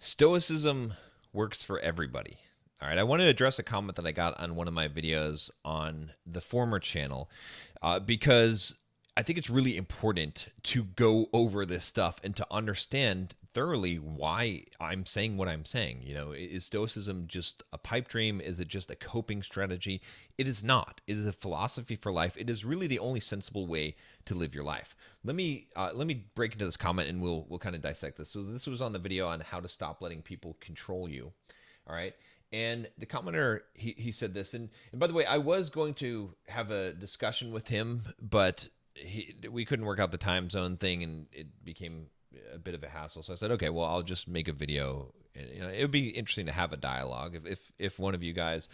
Stoicism works for everybody. All right, I want to address a comment that I got on one of my videos on the former channel because I think it's really important to go over this stuff and to understand thoroughly why I'm saying what I'm saying. You know, is Stoicism just a pipe dream? Is it just a coping strategy? It is not. It is a philosophy for life. It is really the only sensible way to live your life. Let me break into this comment and we'll kind of dissect this. So this was on the video on how to stop letting people control you. All right. And the commenter, he said this. And by the way, I was going to have a discussion with him, but we couldn't work out the time zone thing and it became a bit of a hassle. So I said, okay, well, I'll just make a video. You know, it would be interesting to have a dialogue. If one of you guys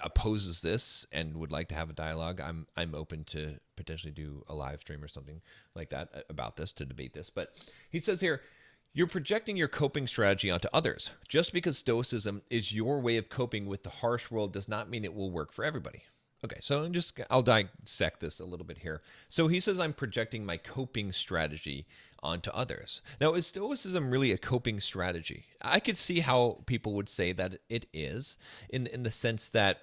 opposes this and would like to have a dialogue, I'm open to potentially do a live stream or something like that about this to debate this. But he says here, you're projecting your coping strategy onto others. Just because Stoicism is your way of coping with the harsh world does not mean it will work for everybody. Okay, so I'll dissect this a little bit here. So he says I'm projecting my coping strategy onto others. Now, is Stoicism really a coping strategy? I could see how people would say that it is, in the sense that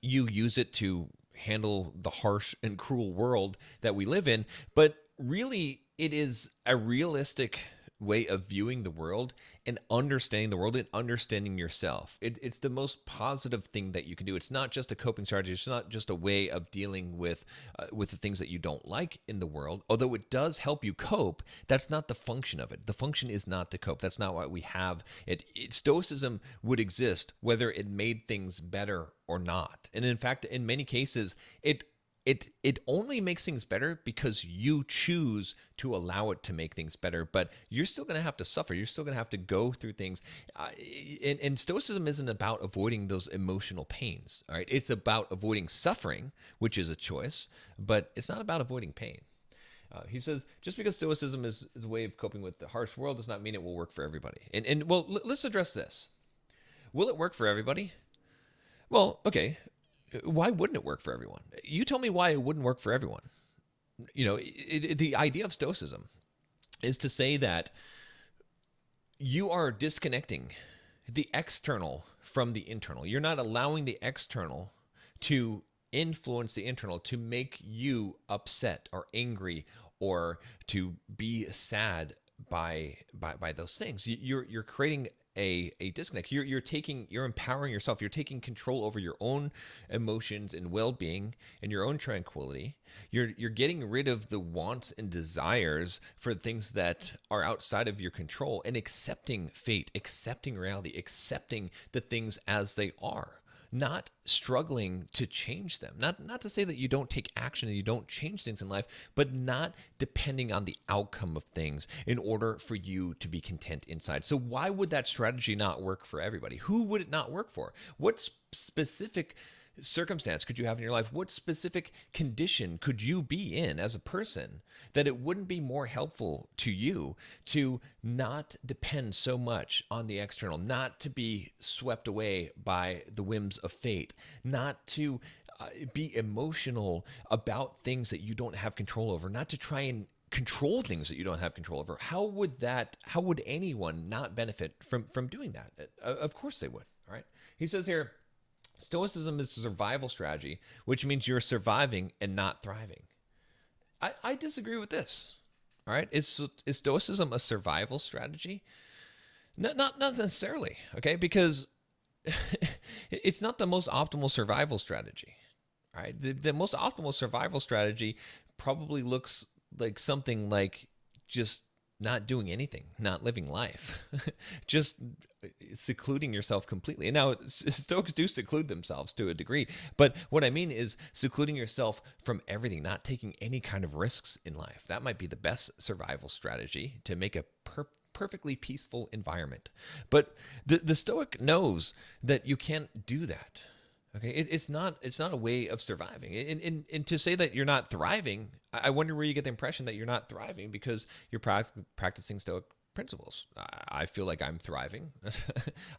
you use it to handle the harsh and cruel world that we live in, but really it is a realistic way of viewing the world and understanding the world and understanding yourself. It's the most positive thing that you can do. It's not just a coping strategy. It's not just a way of dealing with the things that you don't like in the world. Although it does help you cope, that's not the function of it. The function is not to cope. That's not why we have it. Stoicism would exist whether it made things better or not. And in fact, in many cases, it only makes things better because you choose to allow it to make things better. But you're still going to have to suffer. You're still going to have to go through things. And Stoicism isn't about avoiding those emotional pains. All right, it's about avoiding suffering, which is a choice, but it's not about avoiding pain. He says, just because Stoicism is a way of coping with the harsh world does not mean it will work for everybody. And well, let's address this. Will it work for everybody? Well, okay. Why wouldn't it work for everyone? You tell me why it wouldn't work for everyone. You know, the idea of Stoicism is to say that you are disconnecting the external from the internal. You're not allowing the external to influence the internal, to make you upset or angry or to be sad by those things. You're creating a disconnect. You're empowering yourself. You're taking control over your own emotions and well-being and your own tranquility. You're getting rid of the wants and desires for things that are outside of your control and accepting fate, accepting reality, accepting the things as they are. Not struggling to change them. Not to say that you don't take action and you don't change things in life, but not depending on the outcome of things in order for you to be content inside. So why would that strategy not work for everybody? Who would it not work for? What specific circumstance could you have in your life? What specific condition could you be in as a person that it wouldn't be more helpful to you to not depend so much on the external, not to be swept away by the whims of fate, not to be emotional about things that you don't have control over, not to try and control things that you don't have control over? How would anyone not benefit from doing that? Of course they would. All right. He says here, Stoicism is a survival strategy, which means you're surviving and not thriving. I disagree with this. All right. Is Stoicism a survival strategy? Not necessarily. Okay. Because it's not the most optimal survival strategy. All right. The most optimal survival strategy probably looks like something like just not doing anything, not living life, just secluding yourself completely. And now Stoics do seclude themselves to a degree, but what I mean is secluding yourself from everything, not taking any kind of risks in life. That might be the best survival strategy to make a perfectly peaceful environment. But the Stoic knows that you can't do that. Okay, it's not a way of surviving. And to say that you're not thriving, I wonder where you get the impression that you're not thriving because you're practicing Stoic principles. I feel like I'm thriving.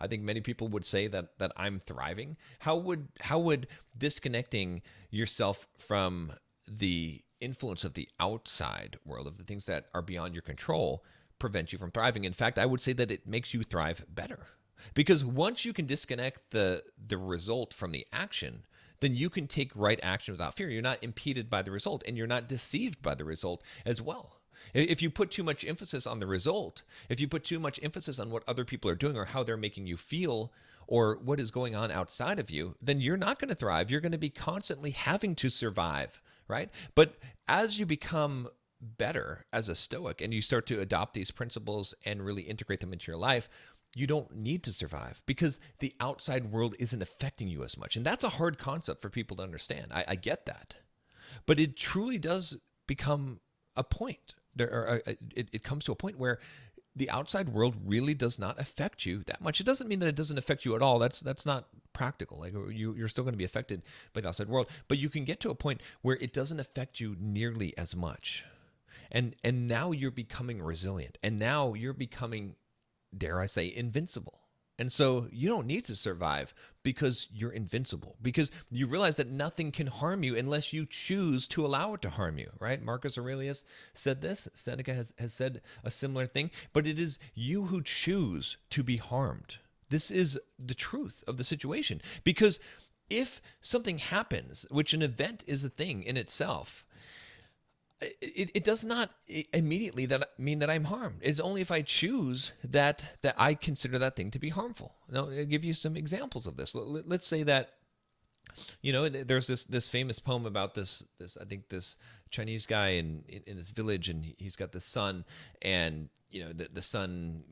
I think many people would say that I'm thriving. How would disconnecting yourself from the influence of the outside world, of the things that are beyond your control, prevent you from thriving. In fact, I would say that it makes you thrive better. Because once you can disconnect the result from the action, then you can take right action without fear. You're not impeded by the result, and you're not deceived by the result as well. If you put too much emphasis on the result, if you put too much emphasis on what other people are doing or how they're making you feel or what is going on outside of you, then you're not going to thrive. You're going to be constantly having to survive, right? But as you become better as a Stoic and you start to adopt these principles and really integrate them into your life, you don't need to survive because the outside world isn't affecting you as much. And that's a hard concept for people to understand. I get that. But it truly does become a point. It comes to a point where the outside world really does not affect you that much. It doesn't mean that it doesn't affect you at all. That's not practical. Like you're still going to be affected by the outside world. But you can get to a point where it doesn't affect you nearly as much. And now you're becoming resilient. And now you're becoming, dare I say, invincible. And so you don't need to survive because you're invincible, because you realize that nothing can harm you unless you choose to allow it to harm you, right? Marcus Aurelius said this. Seneca has said a similar thing, but it is you who choose to be harmed. This is the truth of the situation, because if something happens, which an event is a thing in itself, it does not immediately mean that I'm harmed. It's only if I choose that I consider that thing to be harmful. Now, I'll give you some examples of this. Let's say that, there's this famous poem about this I think this Chinese guy in this village, and he's got this son, and the son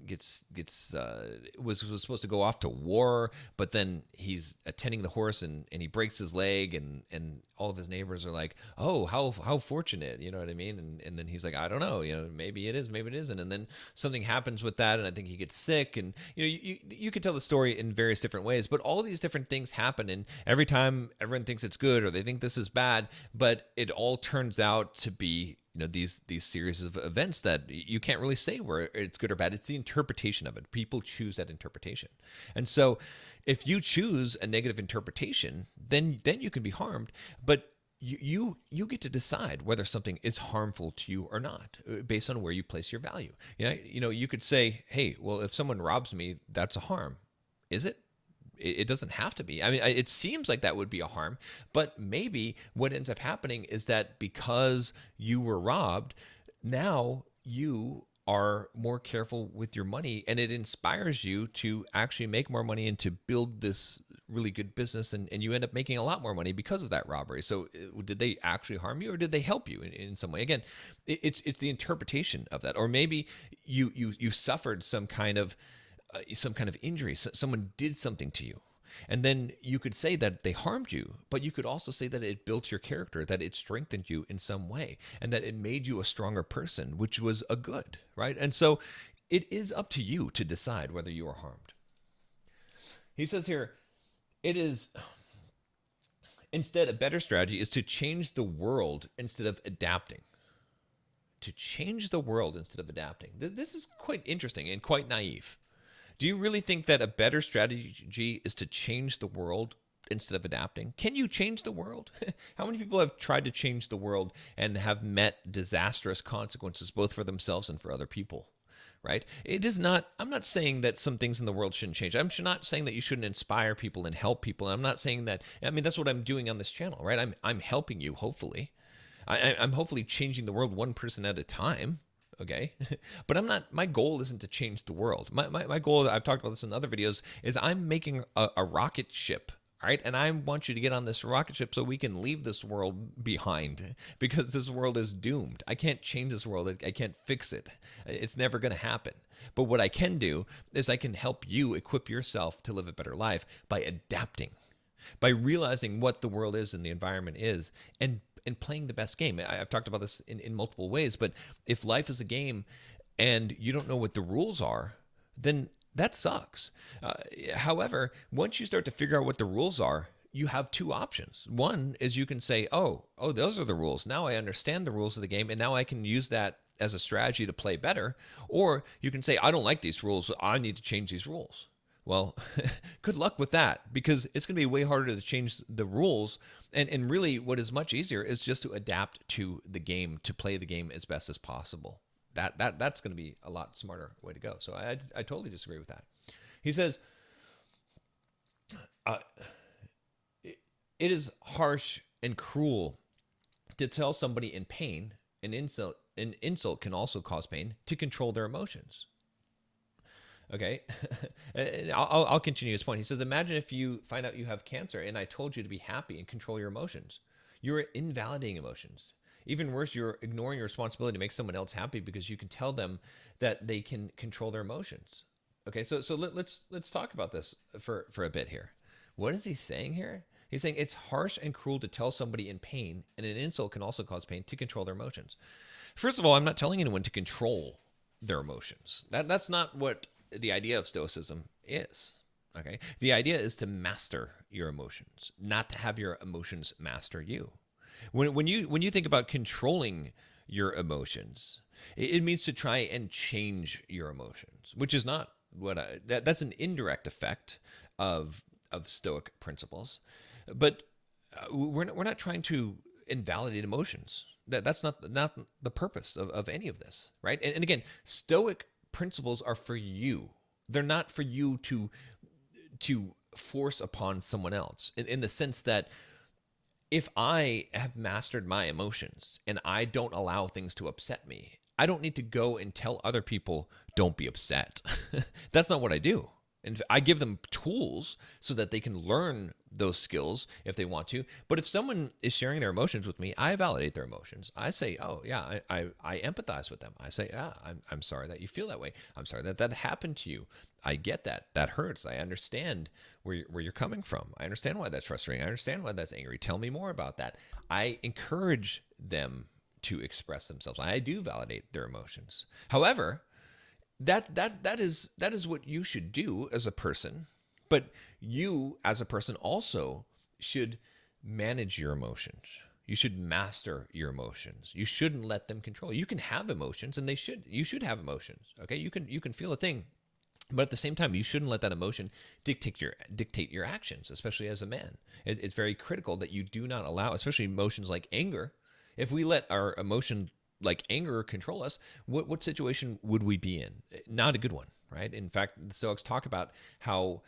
was supposed to go off to war, but then he's attending the horse and he breaks his leg, and all of his neighbors are like, oh, how fortunate, you know what I mean? And then he's like, I don't know, maybe it is, maybe it isn't. And then something happens with that, and I think he gets sick, and you could tell the story in various different ways, but all these different things happen, and every time everyone thinks it's good or they think this is bad, but it all turns out to be these series of events that you can't really say where it's good or bad. It's the interpretation of it. People choose that interpretation. And so if you choose a negative interpretation, then you can be harmed, but you get to decide whether something is harmful to you or not based on where you place your value. You could say, hey, well, if someone robs me, that's a harm. Is it? It doesn't have to be. I mean, it seems like that would be a harm, but maybe what ends up happening is that because you were robbed, now you are more careful with your money, and it inspires you to actually make more money and to build this really good business, and you end up making a lot more money because of that robbery. So did they actually harm you, or did they help you in some way? Again, it's the interpretation of that. Or maybe you suffered some kind of injury. So someone did something to you, and then you could say that they harmed you, but you could also say that it built your character, that it strengthened you in some way, and that it made you a stronger person, which was a good, right? And so it is up to you to decide whether you are harmed. He says here, it is instead a better strategy is to change the world instead of adapting. To change the world instead of adapting. This is quite interesting and quite naive. Do you really think that a better strategy is to change the world instead of adapting? Can you change the world? How many people have tried to change the world and have met disastrous consequences both for themselves and for other people? Right? It is not, I'm not saying that some things in the world shouldn't change. I'm not saying that you shouldn't inspire people and help people. I'm not saying that, that's what I'm doing on this channel, right? I'm helping you, hopefully. I'm hopefully changing the world one person at a time. Okay. But my goal isn't to change the world. My goal, I've talked about this in other videos, is I'm making a rocket ship. All right. And I want you to get on this rocket ship so we can leave this world behind, because this world is doomed. I can't change this world. I can't fix it. It's never going to happen. But what I can do is I can help you equip yourself to live a better life by adapting, by realizing what the world is and the environment is, and playing the best game. I've talked about this in multiple ways, but if life is a game and you don't know what the rules are, then that sucks. However, once you start to figure out what the rules are, you have two options. One is you can say, oh, those are the rules. Now I understand the rules of the game, and now I can use that as a strategy to play better. Or you can say, I don't like these rules, so I need to change these rules. Well, good luck with that, because it's going to be way harder to change the rules. And really what is much easier is just to adapt to the game, to play the game as best as possible. That's going to be a lot smarter way to go. So I totally disagree with that. He says, uh, it is harsh and cruel to tell somebody in pain, an insult can also cause pain, to control their emotions. Okay. And I'll continue his point. He says, imagine if you find out you have cancer and I told you to be happy and control your emotions. You're invalidating emotions. Even worse, you're ignoring your responsibility to make someone else happy because you can tell them that they can control their emotions. Okay, so let's talk about this for a bit here. What is he saying here? He's saying it's harsh and cruel to tell somebody in pain, and an insult can also cause pain, to control their emotions. First of all, I'm not telling anyone to control their emotions. That's not what the idea of Stoicism is. Okay, the idea is to master your emotions, not to have your emotions master you. When you think about controlling your emotions, it means to try and change your emotions, which is not that's an indirect effect of Stoic principles, but we're not trying to invalidate emotions. That's not the purpose of any of this, right? And again, Stoic principles are for you. They're not for you to force upon someone else in the sense that if I have mastered my emotions and I don't allow things to upset me, I don't need to go and tell other people, don't be upset. That's not what I do. And I give them tools so that they can learn those skills if they want to. But if someone is sharing their emotions with me, I validate their emotions. I say, oh, yeah, I empathize with them. I say, yeah, I'm sorry that you feel that way. I'm sorry that happened to you. I get that. That hurts. I understand where you're coming from. I understand why that's frustrating. I understand why that's angry. Tell me more about that. I encourage them to express themselves. I do validate their emotions. However, that is what you should do as a person, but you as a person also should manage your emotions. You should master your emotions. You shouldn't let them control you. You can have emotions, and you should have emotions. Okay, you can feel a thing, but at the same time, you shouldn't let that emotion dictate your actions, especially as a man. It's very critical that you do not allow, especially emotions like anger. If we let our emotion like anger control us, what situation would we be in? Not a good one, right? In fact, the Stoics talk about how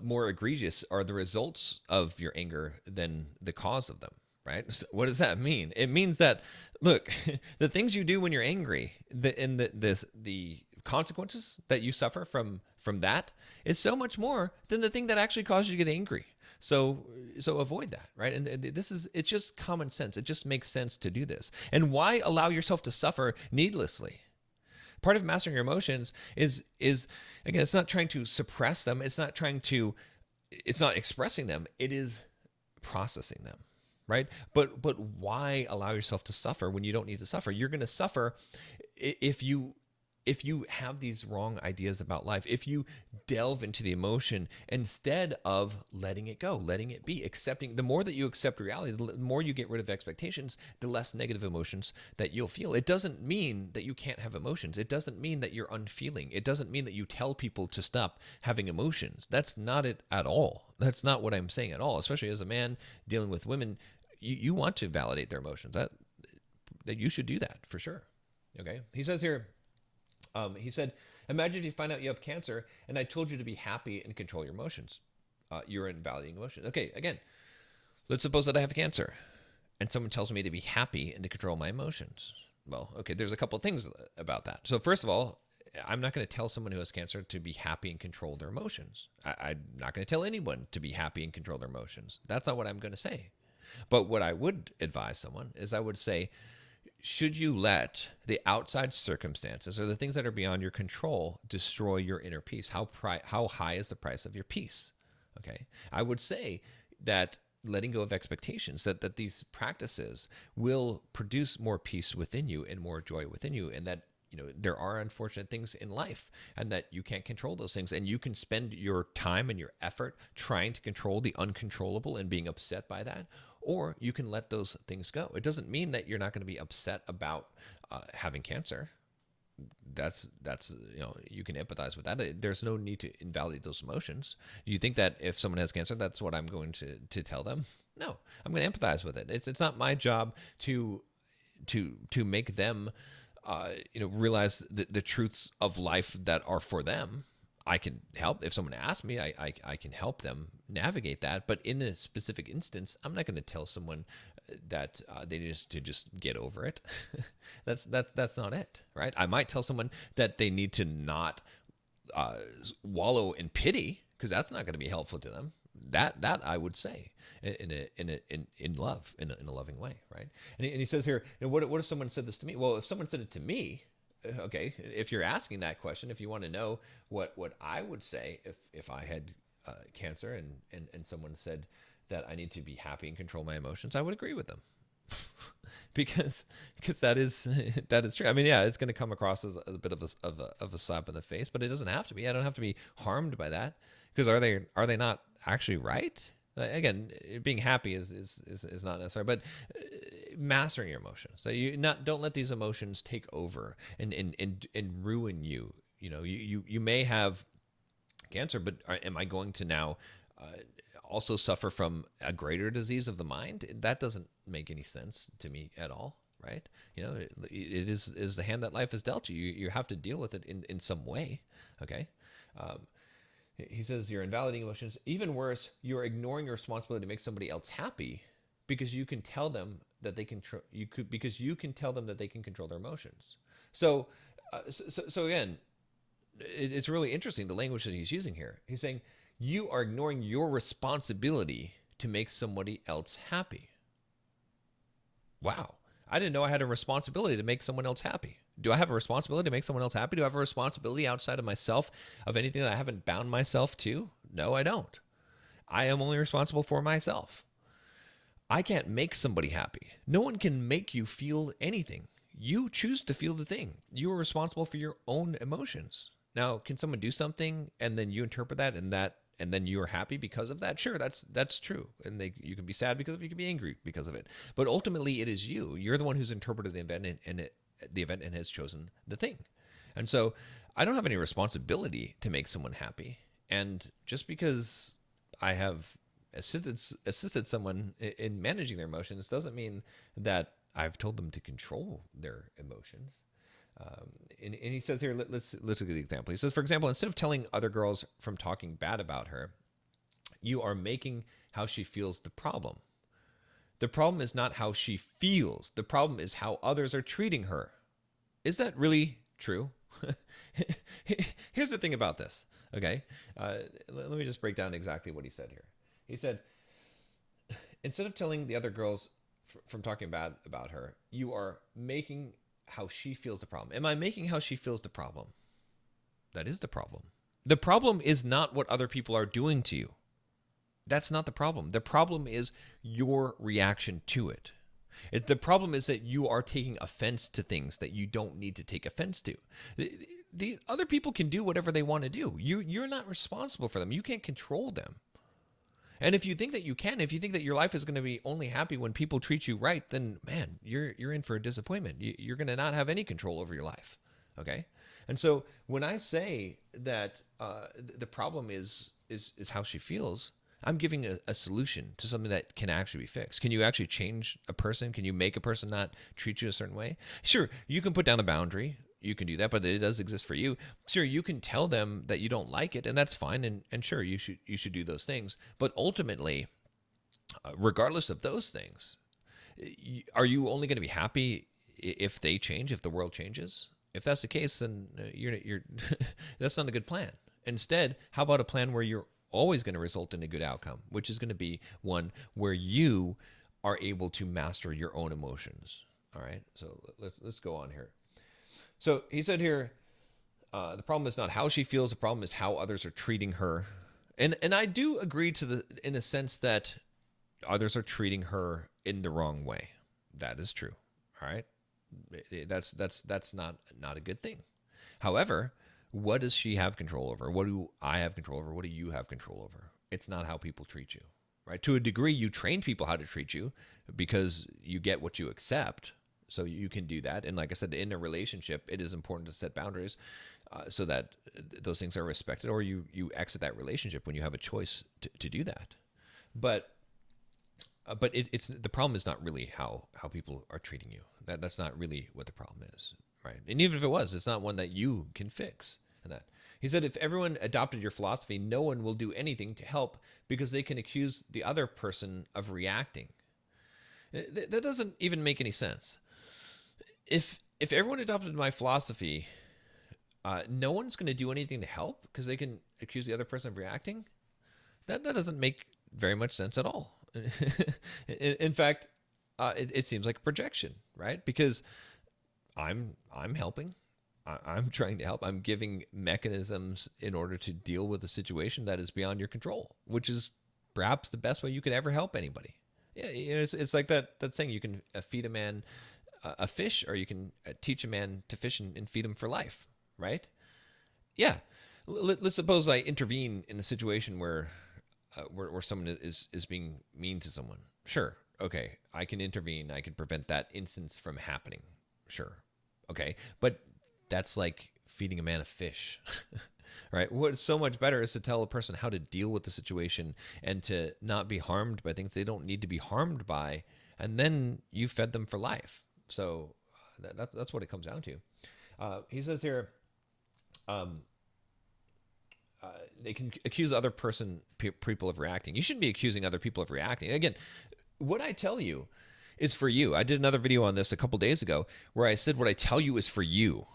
more egregious are the results of your anger than the cause of them, right? So what does that mean? It means that, look, the things you do when you're angry, the consequences that you suffer from that is so much more than the thing that actually caused you to get angry. So avoid that, right? And it's just common sense. It just makes sense to do this. And why allow yourself to suffer needlessly? Part of mastering your emotions is again, it's not trying to suppress them. It's not expressing them. It is processing them, right? But why allow yourself to suffer when you don't need to suffer? You're going to suffer if you have these wrong ideas about life, if you delve into the emotion instead of letting it go, letting it be, accepting. The more that you accept reality, the more you get rid of expectations, the less negative emotions that you'll feel. It doesn't mean that you can't have emotions. It doesn't mean that you're unfeeling. It doesn't mean that you tell people to stop having emotions. That's not it at all. That's not what I'm saying at all, especially as a man dealing with women. You want to validate their emotions. That you should do that for sure. Okay. He says here, he said, imagine if you find out you have cancer and I told you to be happy and control your emotions. You're invalidating emotions. Okay, again, let's suppose that I have cancer and someone tells me to be happy and to control my emotions. Well, okay, there's a couple of things about that. So first of all, I'm not going to tell someone who has cancer to be happy and control their emotions. I'm not going to tell anyone to be happy and control their emotions. That's not what I'm going to say. But what I would advise someone is I would say, should you let the outside circumstances or the things that are beyond your control destroy your inner peace? How high is the price of your peace? Okay, I would say that letting go of expectations, that these practices will produce more peace within you and more joy within you, and that there are unfortunate things in life and that you can't control those things, and you can spend your time and your effort trying to control the uncontrollable and being upset by that, or you can let those things go. It doesn't mean that you're not going to be upset about having cancer. That's you can empathize with that. There's no need to invalidate those emotions. Do you think that if someone has cancer, that's what I'm going to tell them? No, I'm going to empathize with it. It's not my job to make them realize the truths of life that are for them. I can help if someone asks me. I can help them navigate that. But in a specific instance, I'm not going to tell someone that they need to just get over it. That's not it, right? I might tell someone that they need to not wallow in pity, because that's not going to be helpful to them. That I would say in love, in a loving way, right? And he says here, what if someone said this to me? Well, if someone said it to me, okay, if you're asking that question, if you want to know what I would say if I had cancer and someone said that I need to be happy and control my emotions, I would agree with them. because that is true. I mean, yeah, it's going to come across as a bit of a slap in the face, but it doesn't have to be. I don't have to be harmed by that, because are they not actually right? Again, being happy is not necessary, but mastering your emotions. So don't let these emotions take over and ruin you. You may have cancer, but am I going to now also suffer from a greater disease of the mind? That doesn't make any sense to me at all, right? It is the hand that life has dealt you. You have to deal with it in some way, okay? He says you're invalidating emotions. Even worse, you're ignoring your responsibility to make somebody else happy because you can tell them that they can tell them that they can control their emotions. So again, it's really interesting the language that he's using here. He's saying you are ignoring your responsibility to make somebody else happy. Wow. I didn't know I had a responsibility to make someone else happy. Do I have a responsibility to make someone else happy? Do I have a responsibility outside of myself of anything that I haven't bound myself to? No, I don't. I am only responsible for myself. I can't make somebody happy. No one can make you feel anything. You choose to feel the thing. You are responsible for your own emotions. Now, can someone do something and then you interpret that and then you are happy because of that? Sure, that's true. And you can be sad because of it, you can be angry because of it. But ultimately, it is you. You're the one who's interpreted the event and has chosen the thing. And so I don't have any responsibility to make someone happy. And just because I have assisted someone in managing their emotions doesn't mean that I've told them to control their emotions. And he says here, let's look at the example. He says, for example, instead of telling other girls from talking bad about her, you are making how she feels the problem. The problem is not how she feels. The problem is how others are treating her. Is that really true? Here's the thing about this, okay? Let me just break down exactly what he said here. He said, instead of telling the other girls from talking bad about her, you are making how she feels the problem. Am I making how she feels the problem? That is the problem. The problem is not what other people are doing to you. That's not the problem. The problem is your reaction to it. The problem is that you are taking offense to things that you don't need to take offense to. The other people can do whatever they want to do. You're not responsible for them. You can't control them. And if you think that you can, if you think that your life is going to be only happy when people treat you right, then man, you're in for a disappointment. You're going to not have any control over your life. Okay? And so when I say that the problem is how she feels, I'm giving a solution to something that can actually be fixed. Can you actually change a person? Can you make a person not treat you a certain way? Sure, you can put down a boundary. You can do that, but it does exist for you. Sure, you can tell them that you don't like it, and that's fine. And sure, you should do those things. But ultimately, regardless of those things, are you only going to be happy if they change, if the world changes? If that's the case, then you're that's not a good plan. Instead, how about a plan where you're always going to result in a good outcome, which is going to be one where you are able to master your own emotions. All right, so let's go on here. So he said here, the problem is not how she feels. The problem is how others are treating her, and I do agree in a sense that others are treating her in the wrong way. That is true. All right, that's not a good thing. However, what does she have control over? What do I have control over? What do you have control over? It's not how people treat you, right? To a degree, you train people how to treat you because you get what you accept. So you can do that. And like I said, in a relationship, it is important to set boundaries so that those things are respected, or you exit that relationship when you have a choice to do that. But it's the problem is not really how people are treating you. That's not really what the problem is. right? And even if it was, it's not one that you can fix. And that he said, if everyone adopted your philosophy, no one will do anything to help because they can accuse the other person of reacting. That doesn't even make any sense. If everyone adopted my philosophy, no one's going to do anything to help because they can accuse the other person of reacting. That doesn't make very much sense at all. In fact, it seems like a projection, right? Because I'm helping. I'm trying to help. I'm giving mechanisms in order to deal with a situation that is beyond your control, which is perhaps the best way you could ever help anybody. Yeah, it's like that saying, you can feed a man a fish, or you can teach a man to fish and feed him for life, right? Yeah. Let's suppose I intervene in a situation where someone is being mean to someone. Sure. Okay. I can intervene. I can prevent that instance from happening. Sure. Okay. But that's like feeding a man a fish, right? What's so much better is to tell a person how to deal with the situation and to not be harmed by things they don't need to be harmed by. And then you fed them for life. So that's what it comes down to. He says here, they can accuse other people of reacting. You shouldn't be accusing other people of reacting. Again, what I tell you is for you. I did another video on this a couple days ago where I said what I tell you is for you,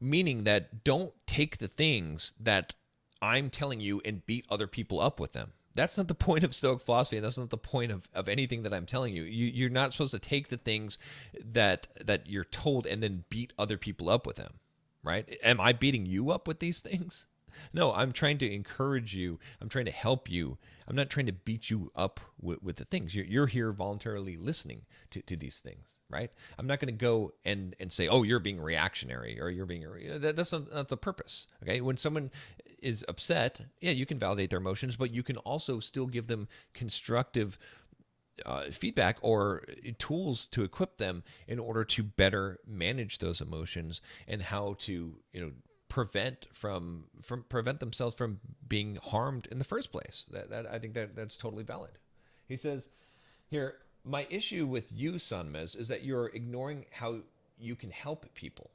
meaning that don't take the things that I'm telling you and beat other people up with them. That's not the point of Stoic philosophy, and that's not the point of anything that I'm telling you. You're not supposed to take the things that you're told and then beat other people up with them, right? Am I beating you up with these things? No, I'm trying to encourage you. I'm trying to help you. I'm not trying to beat you up with the things. You're here voluntarily listening to these things, right? I'm not going to go and say, oh, you're being reactionary, or you're being, that's not the purpose, okay? When someone is upset, yeah, you can validate their emotions, but you can also still give them constructive feedback or tools to equip them in order to better manage those emotions and how to, prevent themselves from being harmed in the first place. That I think that's totally valid. He says here, my issue with you, Sanmez, is that you're ignoring how you can help people.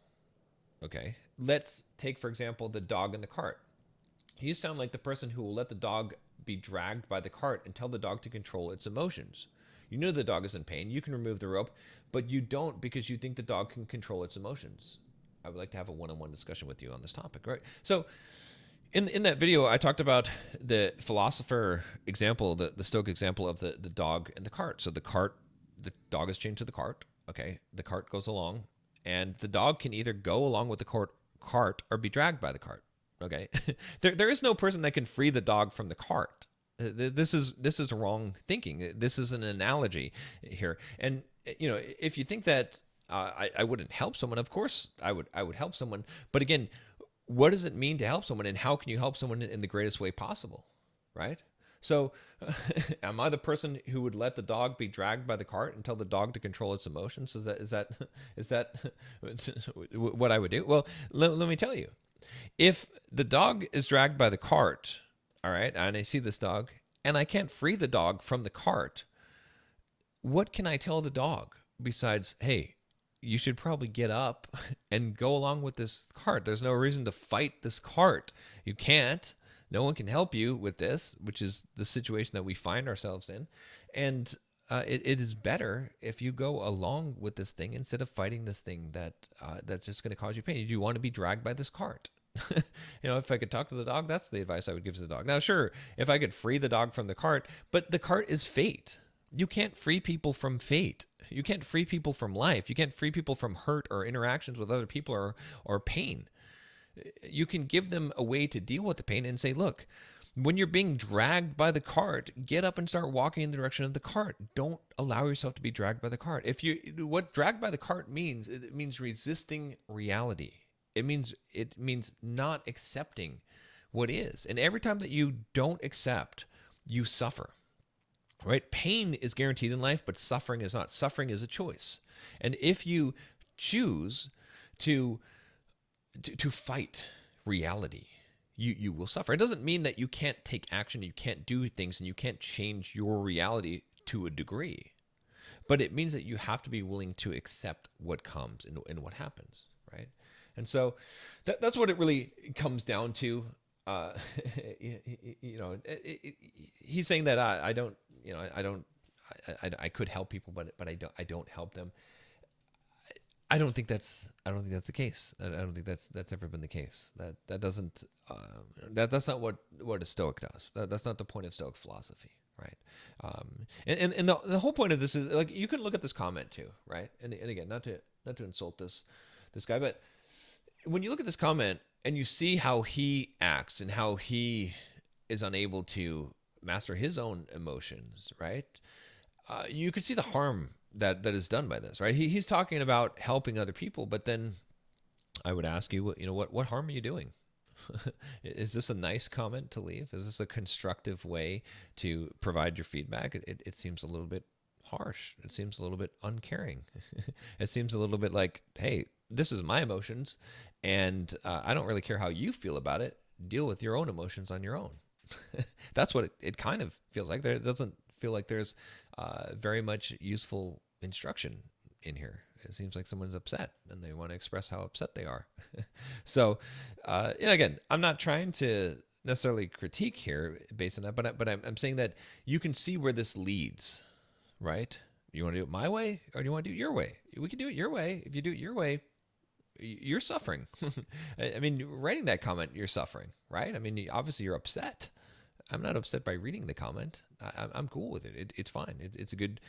Okay, let's take, for example, the dog in the cart. You sound like the person who will let the dog be dragged by the cart and tell the dog to control its emotions. You know the dog is in pain. You can remove the rope, but you don't because you think the dog can control its emotions. I would like to have a one-on-one discussion with you on this topic, right? So in that video, I talked about the philosopher example, the Stoic example of the dog and the cart. So the dog is chained to the cart. Okay, the cart goes along, and the dog can either go along with the cart or be dragged by the cart. Okay, there is no person that can free the dog from the cart. This is wrong thinking. This is an analogy here, and if you think that I wouldn't help someone, of course I would help someone. But again, what does it mean to help someone, and how can you help someone in the greatest way possible, right? So, am I the person who would let the dog be dragged by the cart and tell the dog to control its emotions? Is that what I would do? Well, let me tell you. If the dog is dragged by the cart, all right, and I see this dog, and I can't free the dog from the cart, what can I tell the dog besides, hey, you should probably get up and go along with this cart. There's no reason to fight this cart. You can't. No one can help you with this, which is the situation that we find ourselves in. And it is better if you go along with this thing instead of fighting this thing that's just going to cause you pain. Do you want to be dragged by this cart? If I could talk to the dog, that's the advice I would give to the dog. Now, sure, if I could free the dog from the cart, but the cart is fate. You can't free people from fate. You can't free people from life. You can't free people from hurt or interactions with other people or pain. You can give them a way to deal with the pain and say, look, when you're being dragged by the cart, get up and start walking in the direction of the cart. Don't allow yourself to be dragged by the cart. What dragged by the cart means, it means resisting reality. It means not accepting what is. And every time that you don't accept, you suffer. Right? Pain is guaranteed in life, but suffering is not. Suffering is a choice. And if you choose to fight reality, you will suffer. It doesn't mean that you can't take action, you can't do things, and you can't change your reality to a degree. But it means that you have to be willing to accept what comes and what happens, right? And so that's what it really comes down to. Uh, he's saying that I don't, I don't, I could help people, but I don't help them. I don't think that's the case. I don't think that's ever been the case. That doesn't that's not what a Stoic does. That's not the point of Stoic philosophy, right? And the whole point of this is, like, you can look at this comment too, right? And again, not to insult this guy, but when you look at this comment and you see how he acts and how he is unable to master his own emotions, right? You can see the harm that is done by this, right? He's talking about helping other people, but then I would ask you, what harm are you doing? Is this a nice comment to leave? Is this a constructive way to provide your feedback? It seems a little bit harsh. It seems a little bit uncaring. It seems a little bit like, hey, this is my emotions, and I don't really care how you feel about it. Deal with your own emotions on your own. That's what it kind of feels like. It doesn't feel like there's very much useful instruction in here. It seems like someone's upset and they want to express how upset they are. So, again, I'm not trying to necessarily critique here based on that, but I'm saying that you can see where this leads, right? You want to do it my way, or do you want to do it your way? We can do it your way. If you do it your way, you're suffering. I mean, writing that comment, you're suffering, right? I mean, obviously you're upset. I'm not upset by reading the comment. I'm cool with it. It's fine. It's a good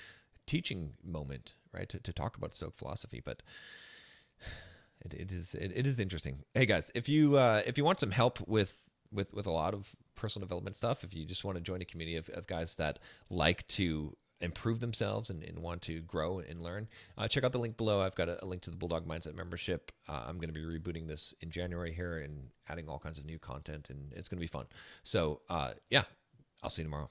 teaching moment, right, to talk about Stoic philosophy. But it is interesting. Hey guys, if you want some help with a lot of personal development stuff, if you just want to join a community of guys that like to improve themselves and want to grow and learn, check out the link below. I've got a link to the Bulldog Mindset membership. I'm going to be rebooting this in January here and adding all kinds of new content, and it's going to be fun. So yeah, I'll see you tomorrow.